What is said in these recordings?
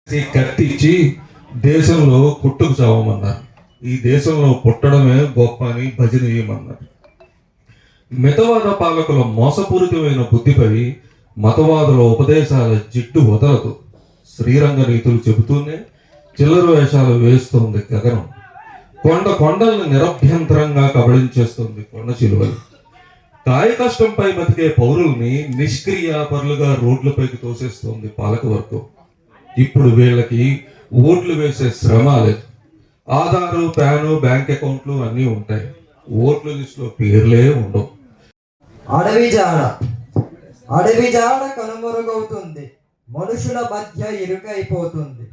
కత్తిచ్చి దేశంలో పుట్టుకు చావమన్నారు. ఈ దేశంలో పుట్టడమే గొప్ప అని భజన చేయమన్నారు. మితవాద పాలకుల మోసపూరితమైన బుద్ధిపై మతవాదుల ఉపదేశాల జిడ్డు వదలదు. శ్రీరంగ నీతులు చెబుతూనే చిల్లర వేషాలు వేస్తోంది గగనం. కొండలను నిరభ్యంతరంగా కబళించేస్తుంది కొండ చిలువలు. కాయ కష్టంపై బతికే పౌరుల్ని నిష్క్రియ పరులుగా రోడ్లపైకి తోసేస్తోంది పాలకవర్గం. ఇప్పుడు వీళ్ళకి ఓట్లు వేసే శ్రమ లేదు. ఆధారు, ప్యాను, బ్యాంక్ అకౌంట్లు అన్నీ ఉంటాయి. ఓట్ల లిస్టులో పేర్లే ఉండవు. అడవి జాడ కనుమరుగవుతుంది. మనుషుల మధ్య ఇరుకైపోతుంది.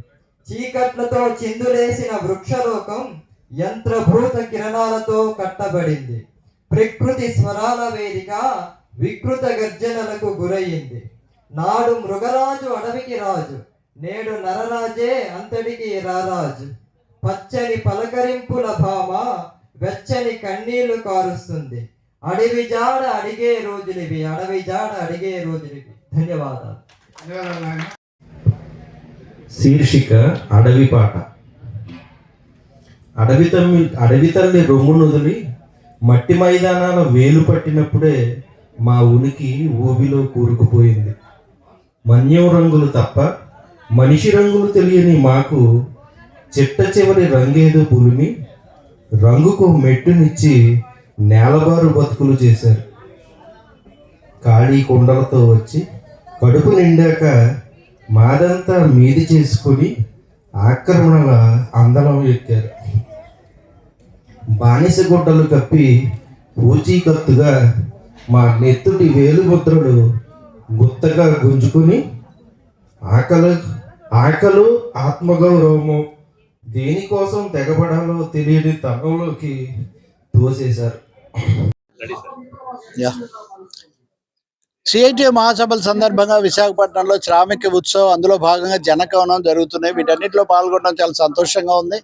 చీకట్లతో చిందులేసిన వృక్షలోకం యంత్రభూత కిరణాలతో కట్టబడింది. ప్రకృతి స్వరాల వేదిక వికృత గర్జనలకు గురయ్యింది. నాడు మృగరాజు అడవికి రాజు, నేడు నరరాజే అంతటికి రారాజు. పచ్చని పలకరింపుల భామ వెచ్చని కన్నీళ్లు కారుస్తుంది. అడవి జాడ అడిగే రోజులివి, అడవి జాడ అడిగే రోజులివి. ధన్యవాదాలు. శీర్షిక అడవి పాట. అడవి తల్లి రొమ్ము నుదిలి మట్టి మైదానాల వేలు పట్టినప్పుడే మా ఉనికి ఊబిలో కూరుకుపోయింది. మన్యం రంగులు తప్ప మనిషి రంగులు తెలియని మాకు చిట్ట చివరి రంగేదో పులిమి రంగుకు మెట్టునిచ్చి నేలబారు బతుకులు చేశారు. ఖాళీ కుండలతో వచ్చి కడుపు నిండాక మాదంతా మీది చేసుకొని ఆక్రమణల అందలం ఎక్కారు. బానిస గుడ్డలు కప్పి పూచీకత్తుగా మా నెత్తుటి వేలుముద్రలు గుత్తగా గుంజుకుని ఆకలు ఆత్మగౌరవము దేనికోసం తెగబడాలో తెలియని తరంలోకి తోసేశారు. సిఐటియు మహాసభల సందర్భంగా విశాఖపట్నంలో శ్రామిక ఉత్సవం, అందులో భాగంగా జనకవనం జరుగుతున్నాయి. వీటన్నిటిలో పాల్గొనడం చాలా సంతోషంగా ఉంది.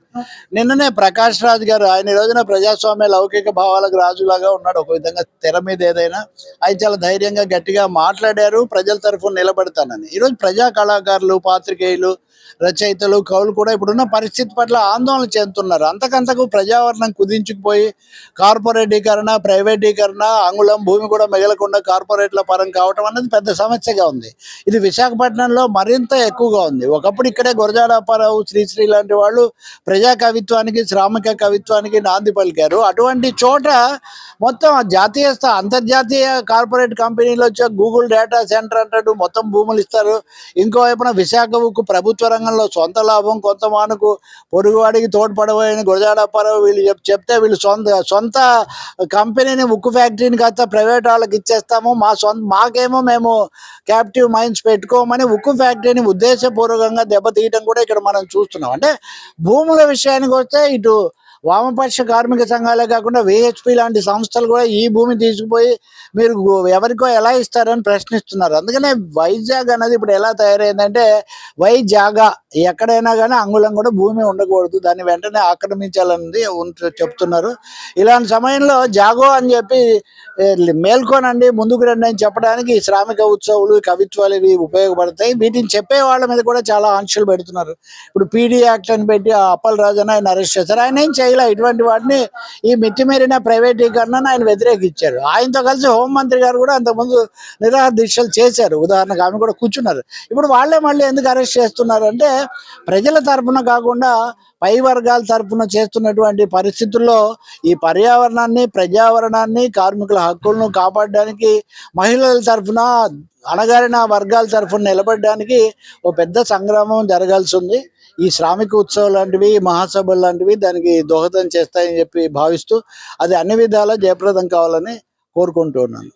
నిన్ననే ప్రకాష్ రాజ్ గారు, ఆయన ఈ రోజున ప్రజాస్వామ్య లౌకిక భావాలకు రాజులాగా ఉన్నాడు. ఒక విధంగా తెర మీద ఏదైనా ఆయన చాలా ధైర్యంగా గట్టిగా మాట్లాడారు, ప్రజల తరఫున నిలబడతానని. ఈరోజు ప్రజా కళాకారులు, పాత్రికేయులు, రచయితలు, కవులు కూడా ఇప్పుడున్న పరిస్థితి పట్ల ఆందోళన చెందుతున్నారు. అంతకంతకు ప్రజావరణం కుదించుకుపోయి కార్పొరేటీకరణ, ప్రైవేటీకరణ, అంగుళం భూమి కూడా మిగలకుండా కార్పొరేట్ల పరం కావటం అన్నది పెద్ద సమస్యగా ఉంది. ఇది విశాఖపట్నంలో మరింత ఎక్కువగా ఉంది. ఒకప్పుడు ఇక్కడే గురజాడ అప్పారావు, శ్రీశ్రీ లాంటి వాళ్ళు ప్రజా కవిత్వానికి, శ్రామిక కవిత్వానికి నాంది పలికారు. అటువంటి చోట మొత్తం జాతీయ అంతర్జాతీయ కార్పొరేట్ కంపెనీలు వచ్చే గూగుల్ డేటా సెంటర్ అంటాడు, మొత్తం భూములు ఇస్తారు. ఇంకోవైపున విశాఖ ఉక్కు ప్రభుత్వ రంగంలో సొంత లాభం, కొంత మానుకు పొరుగువాడికి తోడ్పడబోయని గురజాడ అప్పారావు వీళ్ళు చెప్తే వీళ్ళు సొంత కంపెనీని, ఉక్కు ఫ్యాక్టరీని కాస్త ప్రైవేట్ వాళ్ళకి ఇచ్చేస్తాము, మాకేమో మేము క్యాప్టివ్ మైన్స్ పెట్టుకోమని ఉక్కు ఫ్యాక్టరీని ఉద్దేశపూర్వకంగా దెబ్బతీయటం కూడా ఇక్కడ మనం చూస్తున్నాం. అంటే భూముల విషయానికి వస్తే ఇటు వామపక్ష కార్మిక సంఘాలే కాకుండా విహెచ్పి లాంటి సంస్థలు కూడా ఈ భూమి తీసుకుపోయి మీరు ఎవరికో ఎలా ఇస్తారని ప్రశ్నిస్తున్నారు. అందుకనే వైజాగ్ అనేది ఇప్పుడు ఎలా తయారైందంటే వైజాగా ఎక్కడైనా కానీ అంగుళం కూడా భూమి ఉండకూడదు, దాన్ని వెంటనే ఆక్రమించాలని చెప్తున్నారు. ఇలాంటి సమయంలో జాగో అని చెప్పి మేల్కోనండి, ముందుకు రండి అని చెప్పడానికి శ్రామిక ఉత్సవాలు, కవిత్వాలు ఇవి ఉపయోగపడతాయి. వీటిని చెప్పే వాళ్ళ మీద కూడా చాలా ఆంక్షలు పెడుతున్నారు. ఇప్పుడు పీడీ యాక్ట్ అని పెట్టి అప్పల్ రాజుని ఆయన అరెస్ట్ చేశారు. ఆయన ఏం చేయలే. ఇటువంటి వాటిని, ఈ మితిమీరిన ప్రైవేటీకరణను ఆయన వ్యతిరేకించారు. ఆయనతో కలిసి హోంమంత్రి గారు కూడా అంతకుముందు నిరాహార దీక్షలు చేశారు. ఉదాహరణకు ఆమె కూడా కూర్చున్నారు. ఇప్పుడు వాళ్ళే మళ్ళీ ఎందుకు అరెస్ట్ చేస్తున్నారు అంటే ప్రజల తరఫున కాకుండా పై వర్గాల తరఫున చేస్తున్నటువంటి పరిస్థితుల్లో ఈ పర్యావరణాన్ని, ప్రజావరణాన్ని, కార్మికుల హక్కులను కాపాడడానికి, మహిళల తరఫున, అణగారిన వర్గాల తరఫున నిలబడడానికి ఓ పెద్ద సంగ్రామం జరగాల్సి ఉంది. ఈ శ్రామిక ఉత్సవం లాంటివి, మహాసభలు లాంటివి దానికి దోహదం చేస్తాయని చెప్పి భావిస్తూ అది అన్ని విధాలా జయప్రదం కావాలని కోరుకుంటూ ఉన్నాను.